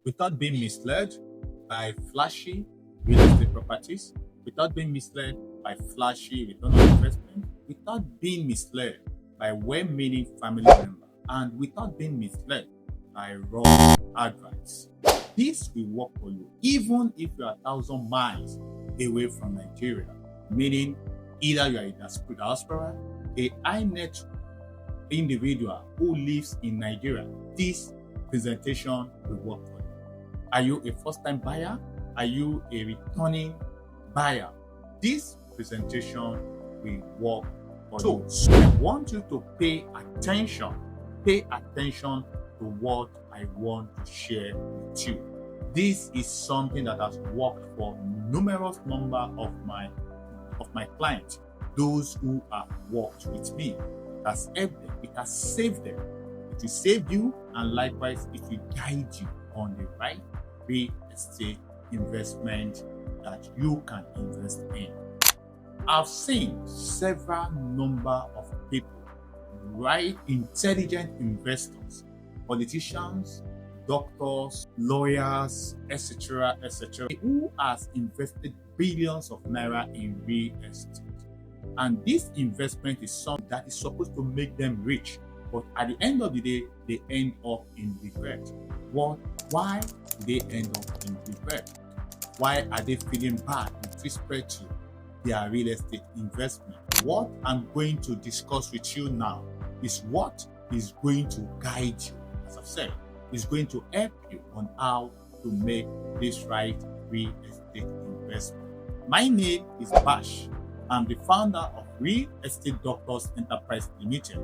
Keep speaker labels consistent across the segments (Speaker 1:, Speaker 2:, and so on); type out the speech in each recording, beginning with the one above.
Speaker 1: without being misled by flashy real estate properties, without being misled by flashy return on investment, without being misled by well-meaning family members, and without being misled by wrong advice. This will work for you, even if you are 1,000 miles away from Nigeria, meaning either you are a diaspora, a high net individual who lives in Nigeria. This presentation will work for you. Are you a first-time buyer? Are you a returning buyer? This presentation will work for you. So I want you to pay attention. Pay attention to what I want to share with you. This is something that has worked for numerous number of my clients, those who have worked with me. It has helped them. It has saved them. It will save you, and likewise, it will guide you on the right real estate investment that you can invest in. I've seen several number of people, right, intelligent investors, politicians, doctors, lawyers, etc., who has invested billions of naira in real estate. And this investment is something that is supposed to make them rich, but at the end of the day, they end up in regret. Why do they end up in regret? Why are they feeling bad with respect to their real estate investment? What I'm going to discuss with you now is what is going to guide you. As I've said, is going to help you on how to make this right real estate investment. My name is Bash. I'm the founder of Real Estate Doctors Enterprise Limited.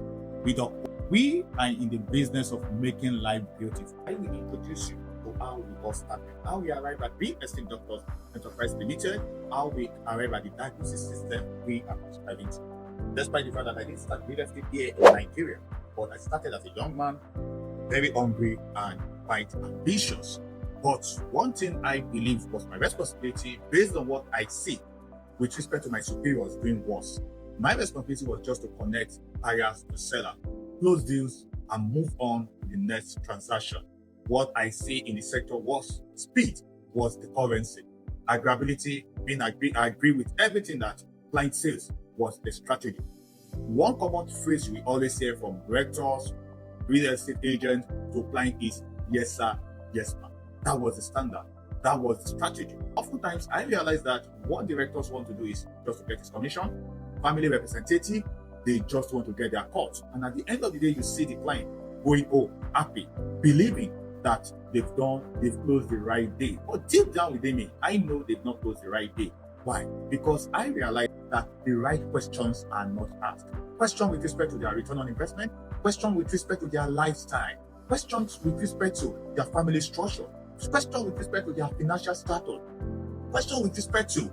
Speaker 1: We are in the business of making life beautiful. I will introduce you to how we got started, how we arrived at Real Estate Doctors Enterprise Limited, how we arrived at the diagnosis system we are prescribing to. Despite the fact that I didn't start real estate here in Nigeria, but I started as a young man, very hungry and quite ambitious. But one thing I believe was my responsibility based on what I see with respect to my superiors doing worse. My responsibility was just to connect buyers to sellers, close deals, and move on to the next transaction. What I see in the sector was speed was the currency. Agreeability, I agree with everything that client says was the strategy. One common phrase we always hear from directors, real estate agents to client is yes sir, yes ma'am. That was the standard. That was the strategy. Oftentimes, I realize that what directors want to do is just to get his commission. Family representative, they just want to get their cut. And at the end of the day, you see the client going home happy, believing that they've closed the right day. But deep down within me, I know they've not closed the right day. Why? Because I realize that the right questions are not asked. Question with respect to their return on investment, question with respect to their lifestyle, questions with respect to their family structure, question with respect to their financial status, question with respect to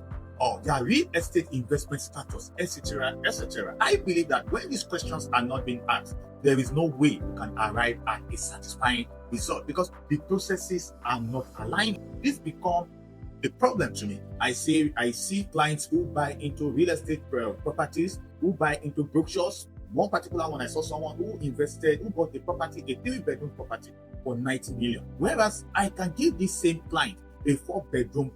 Speaker 1: their real estate investment status, etc., etc. I believe that when these questions are not being asked, there is no way you can arrive at a satisfying result because the processes are not aligned. This becomes a problem to me. I see clients who buy into real estate properties, who buy into brochures. One particular one, I saw someone who bought the property, a 3-bedroom property for 90 million. Whereas I can give this same client a 4-bedroom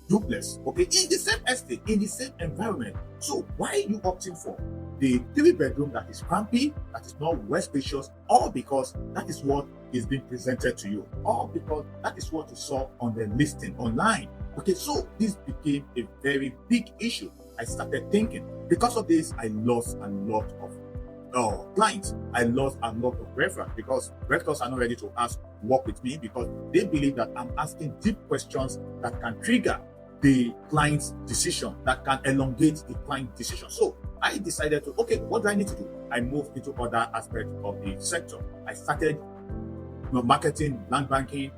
Speaker 1: duplex, okay, in the same estate, in the same environment. So why are you opting for the 3-bedroom that is crampy, that is not well spacious, all because that is what is being presented to you, all because that is what you saw on the listing online? Okay, so this became a very big issue. I started thinking, because of this, I lost a lot of clients. I lost a lot of referrals because directors are not ready to work with me because they believe that I'm asking deep questions that can trigger the client's decision, that can elongate the client decision. So I decided to, okay, what do I need to do? I moved into other aspects of the sector. I started marketing, land banking.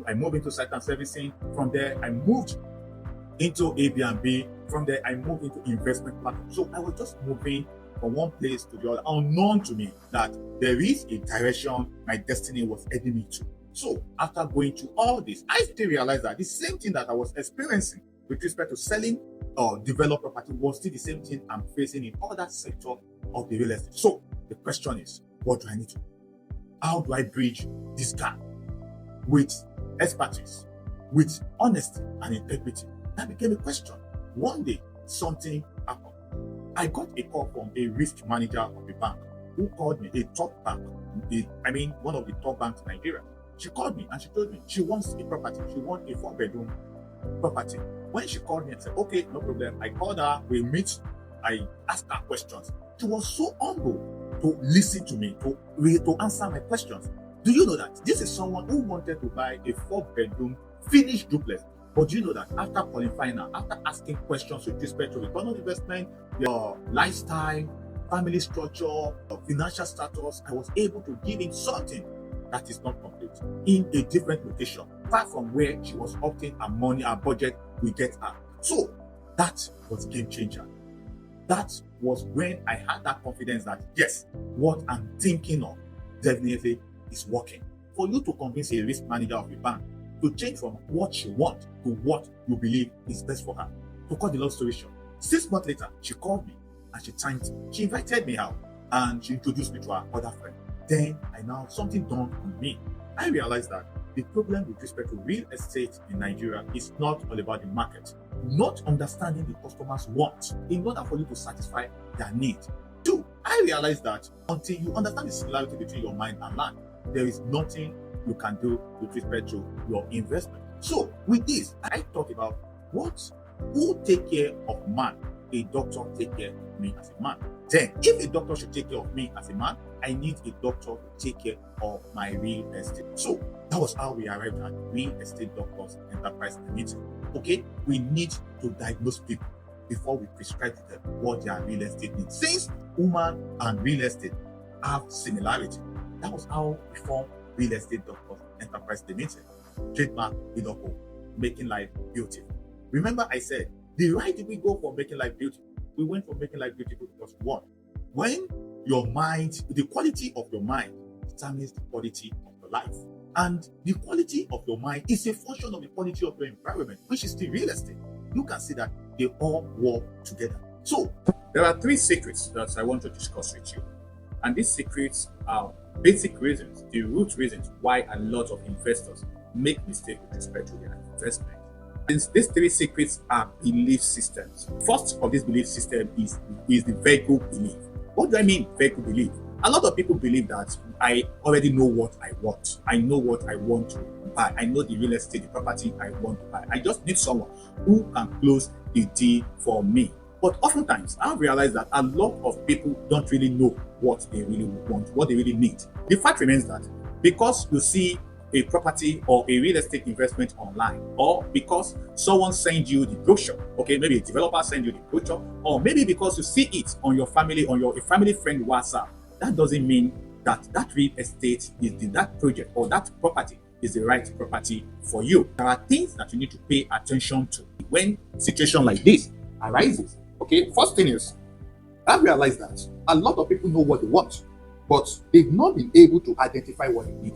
Speaker 1: I moved into site and servicing. From there, I moved into Airbnb. From there, I moved into investment platform. So I was just moving from one place to the other, unknown to me that there is a direction my destiny was heading me to. So after going through all this, I still realized that the same thing that I was experiencing with respect to selling or develop property was still the same thing I'm facing in other sector of the real estate. So the question is, what do I need to do? How do I bridge this gap with expertise, with honesty and integrity. That became a question. One day, something happened. I got a call from a risk manager of a bank who called me, a top bank, one of the top banks in Nigeria. She called me and she told me she wants a property. She wants a 4-bedroom property. When she called me and said, okay, no problem. I called her, we meet, I asked her questions. She was so humble to listen to me, to answer my questions. Do you know that this is someone who wanted to buy a 4-bedroom finished duplex? But do you know that after qualifying her, after asking questions with respect to return on investment, your lifestyle, family structure, your financial status, I was able to give him something that is not complete in a different location, far from where she was opting her money, her budget we get her. So that was game changer. That was when I had that confidence that yes, what I'm thinking of definitely is working. For you to convince a risk manager of a bank to change from what she wants to what you believe is best for her. To cut the long story short, 6 months later, she called me and she thanked me. She invited me out and she introduced me to her other friend. Then something dawned on me. I realized that the problem with respect to real estate in Nigeria is not all about the market, not understanding the customer's wants in order for you to satisfy their needs. 2, I realized that until you understand the similarity between your mind and land, there is nothing you can do with respect to your investment. So with this, I talk about who take care of man. A doctor take care of me as a man. Then, if a doctor should take care of me as a man, I need a doctor to take care of my real estate. So that was how we arrived at Real Estate Doctors Enterprise Limited. Okay, we need to diagnose people before we prescribe to them what their real estate needs. Since woman and real estate have similarity, that was how we formed Real Estate Doctors Enterprise Limited. Trademark Redoc Homes, making life beautiful. Remember, I said, why did we go for making life beautiful? We went for making life beautiful because one, when your mind, the quality of your mind determines the quality of your life. And the quality of your mind is a function of the quality of your environment, which is the real estate. You can see that they all work together. So there are 3 secrets that I want to discuss with you. And these secrets are basic reasons, the root reasons why a lot of investors make mistakes with respect to their investment. Since these 3 secrets are belief systems. First of this belief system is the vehicle belief. What do I mean vehicle belief? A lot of people believe that I already know what I want. I know what I want to buy. I know the real estate, the property I want to buy. I just need someone who can close the deal for me. But oftentimes, I've realized that a lot of people don't really know what they really want, what they really need. The fact remains that because you see a property or a real estate investment online, or because someone sends you the brochure, okay, maybe a developer sends you the brochure, or maybe because you see it on your family, on your family friend WhatsApp, that doesn't mean that real estate is that project or that property is the right property for you. There are things that you need to pay attention to when situation like this arises. Okay, first thing is, I realized that a lot of people know what they want, but they've not been able to identify what they need.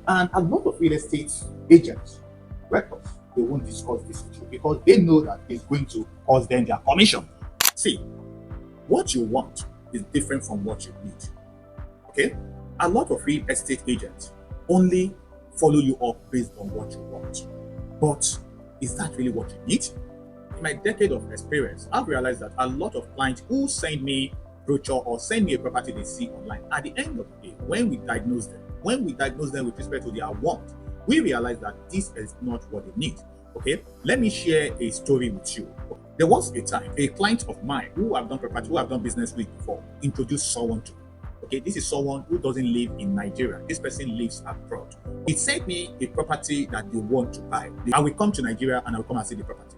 Speaker 1: And a lot of real estate agents, records, they won't discuss this with you because they know that it's going to cost them their commission. See, what you want is different from what you need. Okay? A lot of real estate agents only follow you up based on what you want. But is that really what you need? In my decade of experience, I've realized that a lot of clients who send me brochure or send me a property they see online, at the end of the day, when we diagnose them with respect to their want, we realize that this is not what they need. Okay, let me share a story with you. There was a time a client of mine who I've done business with before introduced someone to. Okay, this is someone who doesn't live in Nigeria. This person lives abroad. He sent me a property that they want to buy. I will come to Nigeria and I will come and see the property.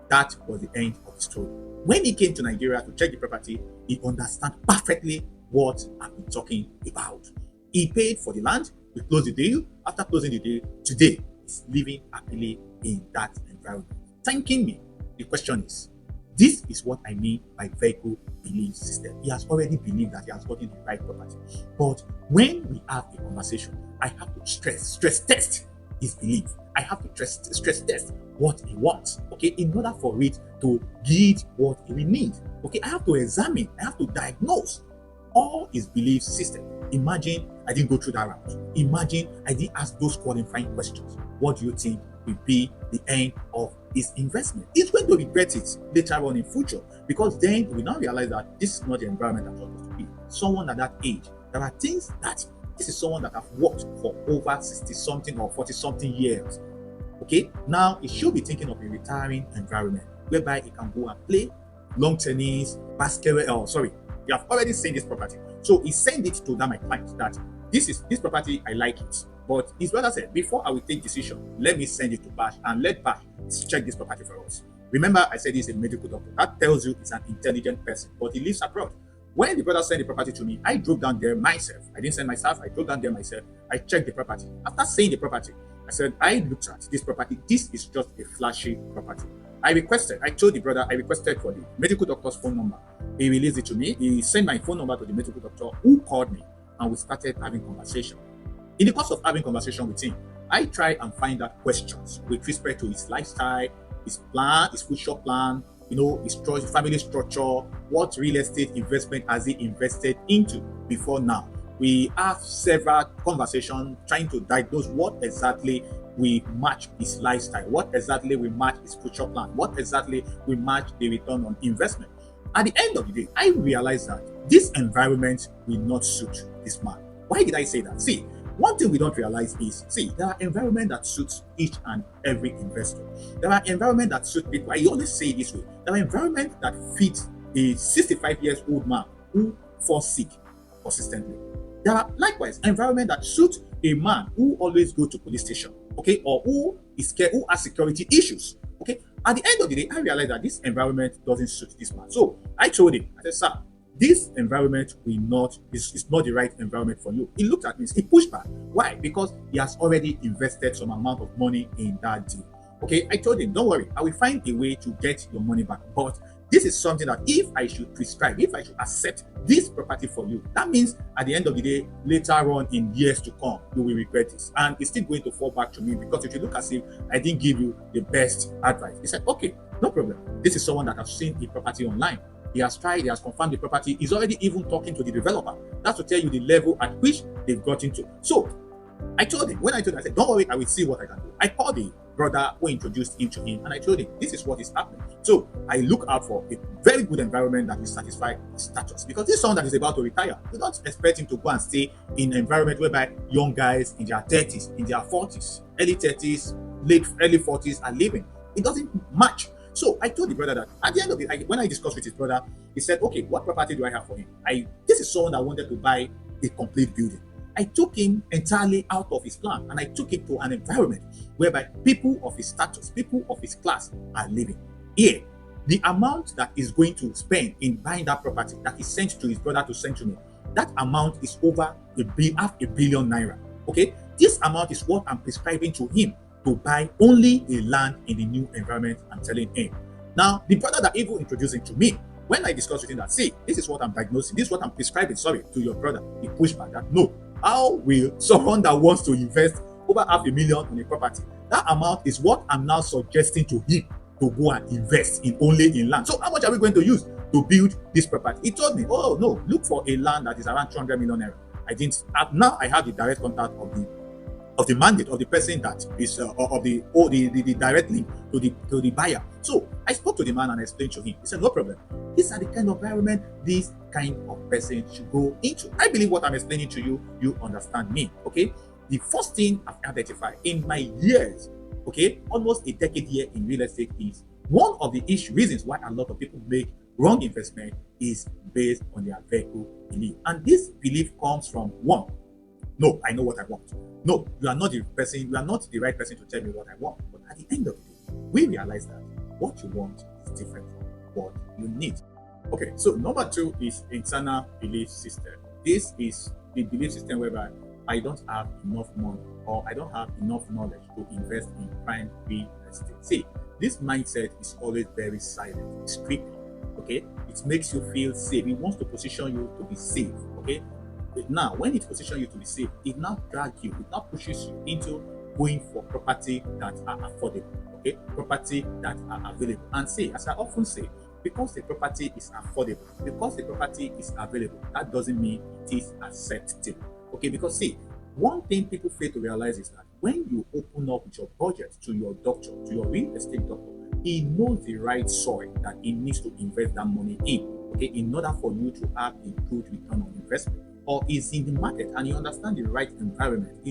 Speaker 1: That was the end of the story. When he came to Nigeria to check the property, he understood perfectly what I've been talking about. He paid for the land, we closed the deal. After closing the deal, today he's living happily in that environment. Thanking me. The question is, this is what I mean by vehicle belief system. He has already believed that he has gotten the right property. But when we have a conversation, I have to stress test his belief. I have to stress test what he wants, okay, in order for it to give what he will need. Okay, I have to examine, I have to diagnose all his belief system. Imagine I didn't go through that route. Imagine I didn't ask those qualifying questions. what do you think will be the end of his investment? He's going to regret it later on in future, because then we now realize that this is not the environment that was supposed to be. Someone at that age, there are things that this is someone that have worked for over 60 something or 40 something years. Okay, now he should be thinking of a retiring environment whereby he can go and play long tennis, basketball. You have already seen this property. So he sent it to my client that this property, I like it. But his brother said, before I will take decision, let me send it to Bash and let Bash check this property for us. Remember, I said he's a medical doctor. That tells you he's an intelligent person, but he lives abroad. When the brother sent the property to me, I drove down there myself. I didn't send myself, I drove down there myself. I checked the property. After seeing the property, I said, I looked at this property. This is just a flashy property. I told the brother, I requested for the medical doctor's phone number. He released it to me. He sent my phone number to the medical doctor, who called me, and we started having conversation. In the course of having conversation with him, I try and find out questions with respect to his lifestyle, his plan, his future plan, his family structure, what real estate investment has he invested into before now. We have several conversations trying to diagnose what exactly will match his lifestyle, what exactly will match his future plan, what exactly will match the return on investment. At the end of the day, I realized that this environment will not suit this man. Why did I say that? See, one thing we don't realize is, there are environments that suit each and every investor. There are environments that suit people. I always say it this way. There are environments that fit a 65 years old man who falls sick consistently. There are likewise environments that suit a man who always go to police station, okay, or who is scared, who has security issues, okay. At the end of the day, I realized that this environment doesn't suit this man. So I told him, I said, sir, this environment is not the right environment for you. He looked at me, he pushed back. Why? Because he has already invested some amount of money in that deal. Okay, I told him, don't worry, I will find a way to get your money back. But this is something that if I should prescribe, if I should accept this property for you, that means at the end of the day, later on in years to come, you will regret this. And it's still going to fall back to me, because if you look as if I didn't give you the best advice. He said, okay, no problem. This is someone that has seen the property online. He has tried, he has confirmed the property. He's already even talking to the developer. That's to tell you the level at which they've got into. So I told him, I said, don't worry, I will see what I can do. I called the brother who introduced him to him, and I told him, this is what is happening. So I look out for a very good environment that will satisfy his status, because this is someone that is about to retire. You don't expect him to go and stay in an environment whereby young guys in their 30s, in their 40s, early 30s, early 40s are living. It doesn't match. So I told the brother that at the end of it, when I discussed with his brother, he said, okay, what property do I have for him? This is someone that wanted to buy a complete building. I took him entirely out of his plan, and I took him to an environment whereby people of his status, people of his class are living. Here, the amount that is going to spend in buying that property that he sent to his brother to send to me, that amount is over half a billion naira. Okay, this amount is what I'm prescribing to him to buy only a land in the new environment I'm telling him. Now, the brother that even introduced him to me, when I discussed with him that, see, this is what I'm diagnosing, this is what I'm prescribing, to your brother, he pushed back that, no, how will someone that wants to invest over $500,000 on a property, that amount is what I'm now suggesting to him to go and invest only in land. So how much are we going to use to build this property? He told me, oh no, look for a land that is around 200 million naira. I didn't. Now I have the direct contact of the mandate of the person that is the direct link to the buyer. So I spoke to the man and I explained to him. He said, no problem. These are the kind of environment this kind of person should go into. I believe what I'm explaining to you, you understand me. Okay. The first thing I've identified in my years, okay, almost a decade here in real estate, is one of the reasons why a lot of people make wrong investment is based on their vehicle belief. And this belief comes from one, no, I know what I want. No, you are not the person, you are not the right person to tell me what I want. But at the end of the day, we realize that what you want is different from what you need. Okay, so number 2 is internal belief system. This is the belief system whereby I don't have enough money or I don't have enough knowledge to invest in prime real estate. See, this mindset is always very silent. It's creepy. Okay, it makes you feel safe. It wants to position you to be safe. Okay, but now when it positions you to be safe, it now drags you, it now pushes you into going for property that are affordable. Okay, property that are available. And see, as I often say, because the property is affordable, because the property is available, that doesn't mean it is acceptable. Okay, because see, one thing people fail to realize is that when you open up your budget to your doctor, to your real estate doctor, he knows the right soil that he needs to invest that money in, okay, in order for you to have a good return on investment. Or is in the market and you understand the right environment,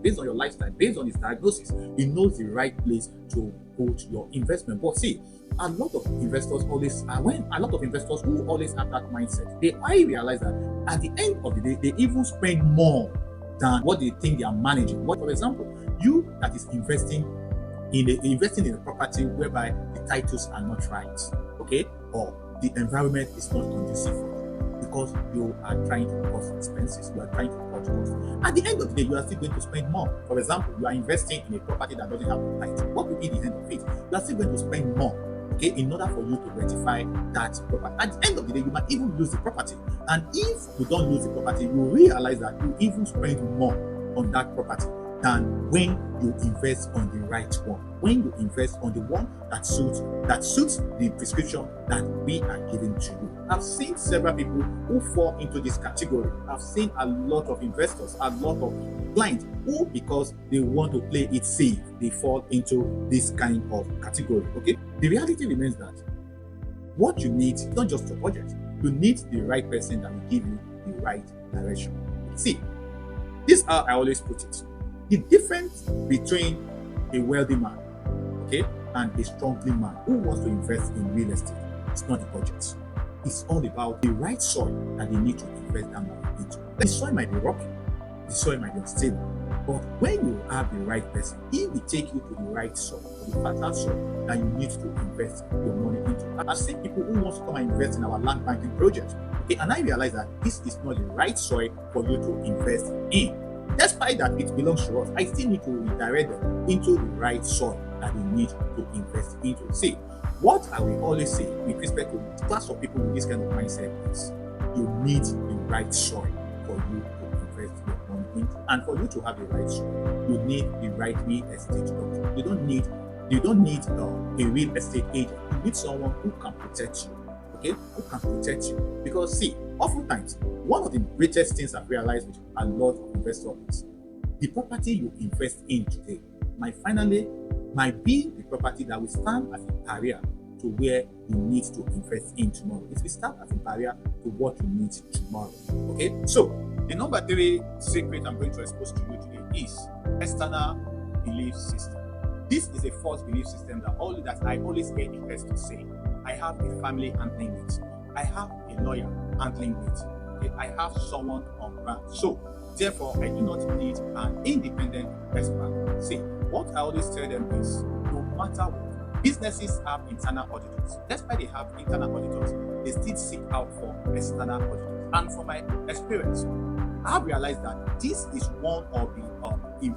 Speaker 1: based on your lifestyle, based on his diagnosis, he knows the right place to put your investment. But see, a lot of investors who always have that mindset, I realize that at the end of the day, they even spend more than what they think they are managing. What, for example, you that is investing in a property whereby the titles are not right, okay, or the environment is not conducive for you, because you are trying to cut expenses, you are trying to cut costs. At the end of the day, you are still going to spend more. For example, you are investing in a property that doesn't have a title. What will be the end of it? You are still going to spend more, okay, in order for you to rectify that property. At the end of the day, you might even lose the property. And if you don't lose the property, you realize that you even spend more on that property than when you invest on the right one. When you invest on the one that suits the prescription that we are giving to you. I've seen several people who fall into this category. I've seen a lot of investors, a lot of clients who, because they want to play it safe, they fall into this kind of category. Okay, the reality remains that what you need is not just your budget. You need the right person that will give you the right direction. See, this is how I always put it. The difference between a wealthy man, okay, and a struggling man who wants to invest in real estate is not the budget. It's all about the right soil that they need to invest that money into. The soil might be rocky, the soil might be unstable, but when you have the right person, he will take you to the right soil, to the fertile soil that you need to invest your money into. I've seen people who want to come and invest in our land banking project, okay, and I realize that this is not the right soil for you to invest in. Despite that it belongs to us, I still need to redirect them into the right soil that they need to invest into. See, what I will always say with respect to the class of people with this kind of mindset is you need the right soil for you to invest your money into. And for you to have the right soil, you need the right real estate doctor. You don't need a real estate agent. You need someone who can protect you. Okay, who can protect you. Because see, oftentimes, one of the greatest things I've realized with a lot of investors is the property you invest in today might be the property that will stand as a barrier to where you need to invest in tomorrow. It will stand as a barrier to what you need tomorrow. Okay, so the number 3 secret I'm going to expose to you today is external belief system. This is a false belief system that I always hear investors say. I have a family handling it. I have a lawyer handling it. Okay? I have someone on ground. So, therefore, I do not need an independent expert. See, what I always tell them is, no matter what, businesses have internal auditors. Despite they have internal auditors, they still seek out for external auditors. And from my experience, I have realized that this is one of the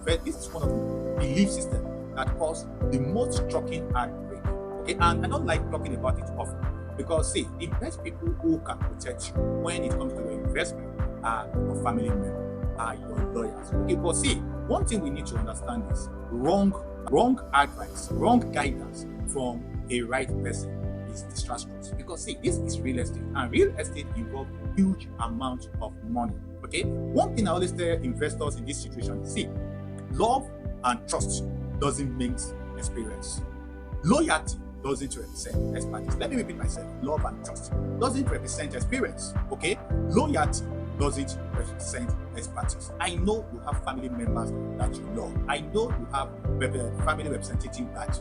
Speaker 1: belief systems that cause the most shocking heartbreak. Okay, and I don't like talking about it often because, see, the best people who can protect you when it comes to your investment are your family members, are your lawyers. Okay, but see, one thing we need to understand is wrong advice, wrong guidance from a right person is disastrous. Because see, this is real estate, and real estate involves huge amounts of money. Okay, one thing I always tell investors in this situation is, see, love and trust doesn't mix experience. Loyalty doesn't represent expertise. Let me repeat myself. Love and trust doesn't represent experience. Okay? Loyalty doesn't represent expertise. I know you have family members that you love. I know you have family representatives that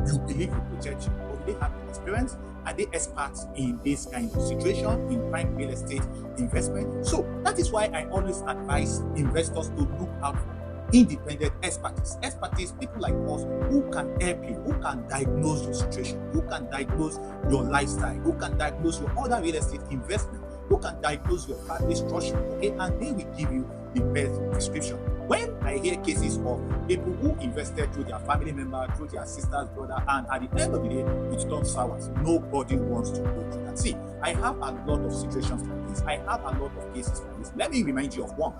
Speaker 1: you believe will protect you. But do they have experience? Are they experts in this kind of situation, in prime real estate investment? So that is why I always advise investors to look out for independent expertise, people like us who can help you, who can diagnose your situation, who can diagnose your lifestyle, who can diagnose your other real estate investment, who can diagnose your family structure, okay, and they will give you the best prescription. When I hear cases of people who invested through their family member, through their sister's brother, and at the end of the day, it turns sour, nobody wants to go through that. See, I have a lot of situations like this. I have a lot of cases like this. Let me remind you of one.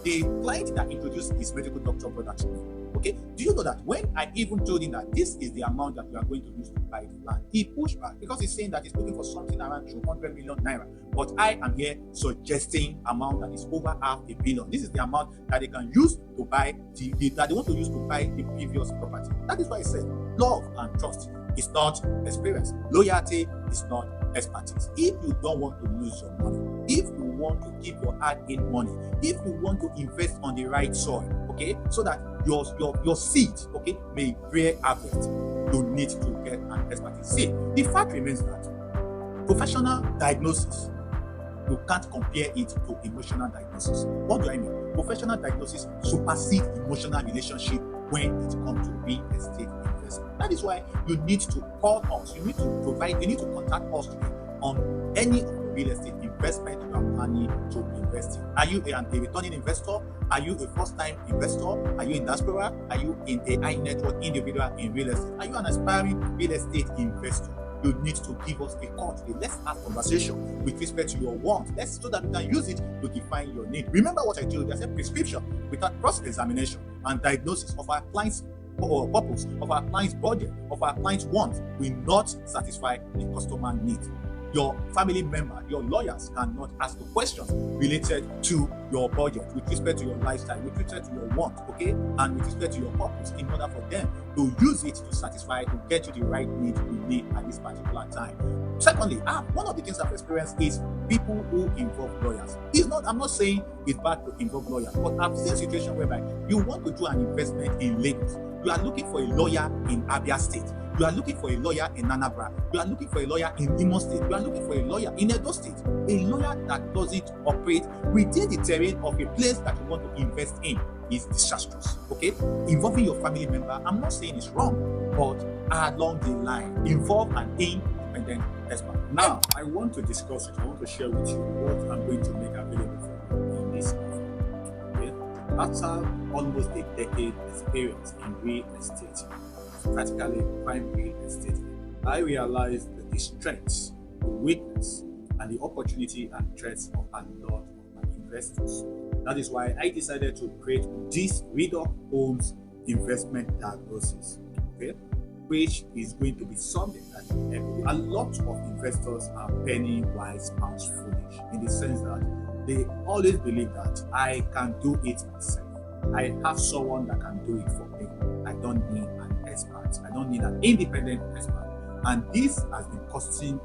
Speaker 1: The client that introduced his medical doctor brother to me, Okay, do you know that when I even told him that this is the amount that we are going to use to buy the land, he pushed back because he's saying that he's looking for something around 200 million naira. But I am here suggesting amount that is over $500 million. This is the amount that they can use to buy that they want to use to buy the previous property. That is why I said love and trust is not experience. Loyalty is not expertise. If you don't want to lose your money, if you want to keep your hard-earned money, if you want to invest on the right soil, okay, so that your seed, okay, may bear harvest, you need to get an expertise. See, the fact remains that professional diagnosis, you can't compare it to emotional diagnosis. What do I mean? Professional diagnosis supersedes emotional relationship when it comes to real estate investment. That is why you need to call us. You need to contact us today on any of the real estate investment you are planning to invest in. Are you a returning investor? Are you a first-time investor? Are you in diaspora? Are you in a high net worth individual in real estate? Are you an aspiring real estate investor? You need to give us a call today. Let's have a conversation with respect to your want. So that we can use it to define your need. Remember what I told you. I said prescription without cross-examination and diagnosis of our client's purpose, of our client's budget, of our client's wants will not satisfy the customer needs. Your family member, your lawyers cannot ask the questions related to your budget, with respect to your lifestyle, with respect to your want, okay, and with respect to your purpose, in order for them to use it to satisfy, to get you the right need you need at this particular time. Secondly, one of the things I've experienced is people who involve lawyers. I'm not saying it's bad to involve lawyers, but I've seen situations whereby you want to do an investment in Lagos. You are looking for a lawyer in Abia State. You are looking for a lawyer in Anambra. You are looking for a lawyer in Imo State. You are looking for a lawyer in Edo State. A lawyer that doesn't operate within the terrain of a place that you want to invest in is disastrous. Okay? Involving your family member, I'm not saying it's wrong, but along the line, involve an independent expert. Now, I want to discuss it. I want to share with you what I'm going to make available for you in this offer. Okay? After almost a decade experience in real estate, practically prime real estate, I realized the strengths, the weakness, and the opportunity and threats of a lot of my investors. That is why I decided to create this Redoc Homes investment diagnosis, okay, which is going to be something that a lot of investors are penny wise, pounds foolish, in the sense that they always believe that I can do it myself. I have someone that can do it for me. I don't need an expert. I don't need an independent expert. And this has been costing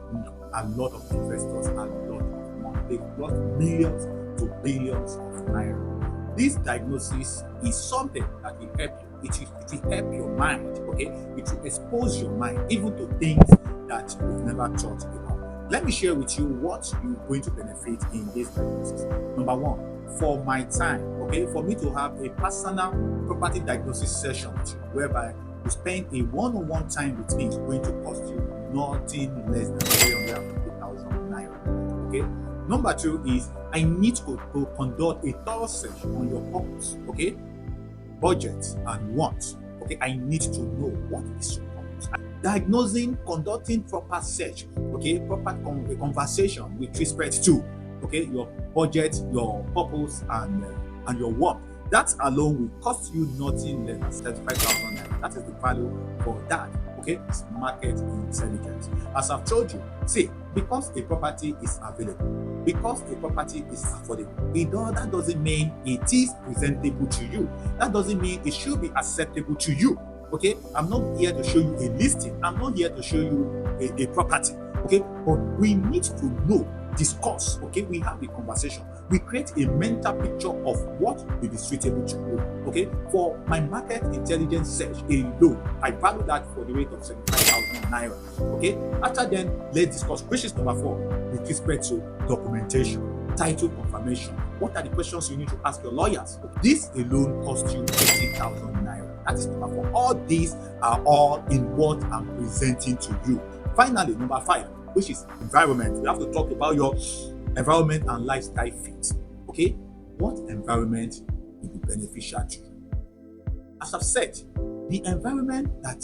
Speaker 1: a lot of investors a lot of money. They've lost millions to billions of naira. This diagnosis is something that will help you. It will help your mind, okay? It will expose your mind even to things that you've never thought about. Let me share with you what you're going to benefit in this diagnosis. Number one, for my time, okay, for me to have a personal property diagnosis session with you, whereby you spend a one-on-one time with me, is going to cost you nothing less than 350,000 naira. Okay. Number two is I need to conduct a thorough search on your purpose, okay, budget and wants. Okay, I need to know what is your purpose. Diagnosing, conducting proper search, okay, proper conversation with respect to, okay, your budget, your purpose, and your want. That alone will cost you nothing less than 35,000 naira. That is the value for that. Okay, it's market intelligence. As I've told you, see, because a property is available, because a property is affordable, that doesn't mean it is presentable to you. That doesn't mean it should be acceptable to you. Okay, I'm not here to show you a listing. I'm not here to show you a property. Okay, but we need to know, discuss. Okay, we have a conversation. We create a mental picture of what will be suitable to you. Okay, for my market intelligence search alone, I value that for the rate of 75,000 naira. Okay, after then, let's discuss, which is number 4, with respect to documentation, title confirmation. What are the questions you need to ask your lawyers? This alone costs you 50,000 naira. That is number 4. All these are all in what I'm presenting to you. Finally, number 5, which is environment. We have to talk about your environment and lifestyle fit. Okay, what environment will be beneficial to you? As I've said, the environment that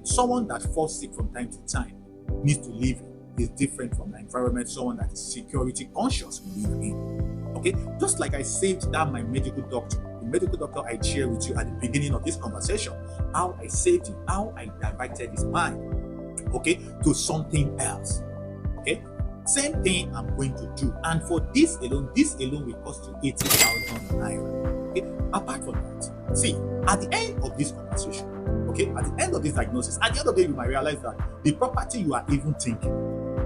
Speaker 1: someone that falls sick from time to time needs to live in is different from the environment someone that is security conscious will live in. Okay, just like I saved that my medical doctor, the medical doctor I shared with you at the beginning of this conversation, how I saved him, how I diverted his mind, okay, to something else. Okay, same thing I'm going to do. And for this alone will cost you 80,000 naira. Okay, apart from that, see, at the end of this conversation, okay, at the end of this diagnosis, at the end of the day, you might realize that the property you are even thinking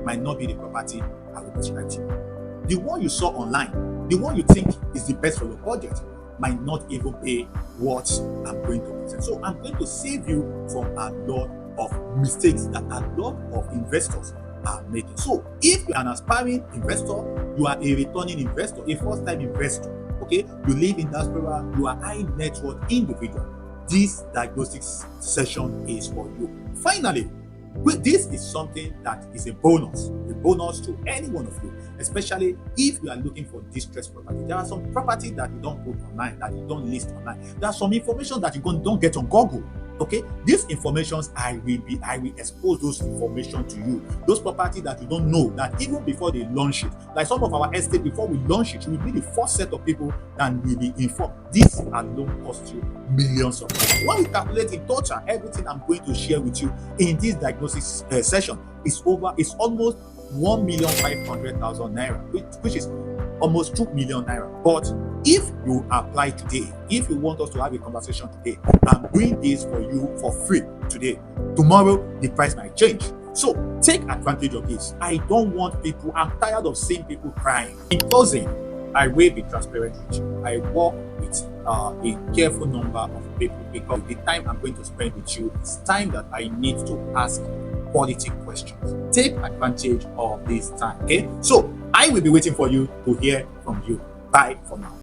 Speaker 1: might not be the property I will describe to you. The one you saw online, the one you think is the best for your budget, might not even pay what I'm going to present. So I'm going to save you from a lot of mistakes that a lot of investors are making. So if you're an aspiring investor, you are a returning investor, a first-time investor, okay, you live in diaspora, you are high net worth individual, this diagnostics session is for you. Finally, this is something that is a bonus to any one of you, especially if you are looking for distressed property. There are some property that you don't put online, that you don't list online. There are some information that you don't get on Google. Okay, these informations I will expose those information to you. Those property that you don't know, that even before they launch it, like some of our estate, before we launch it, we will be the first set of people that will be informed. This alone cost you millions of dollars. When we calculate in total, everything I'm going to share with you in this diagnosis session is almost 1,500,000 naira, which is almost 2 million naira. But if you apply today, if you want us to have a conversation today, I'm doing this for you for free today. Tomorrow, the price might change. So take advantage of this. I don't want people, I'm tired of seeing people crying. In closing, I will be transparent with you. I work with a careful number of people because the time I'm going to spend with you is time that I need to ask quality questions. Take advantage of this time, okay? So I will be waiting for you to hear from you. Bye for now.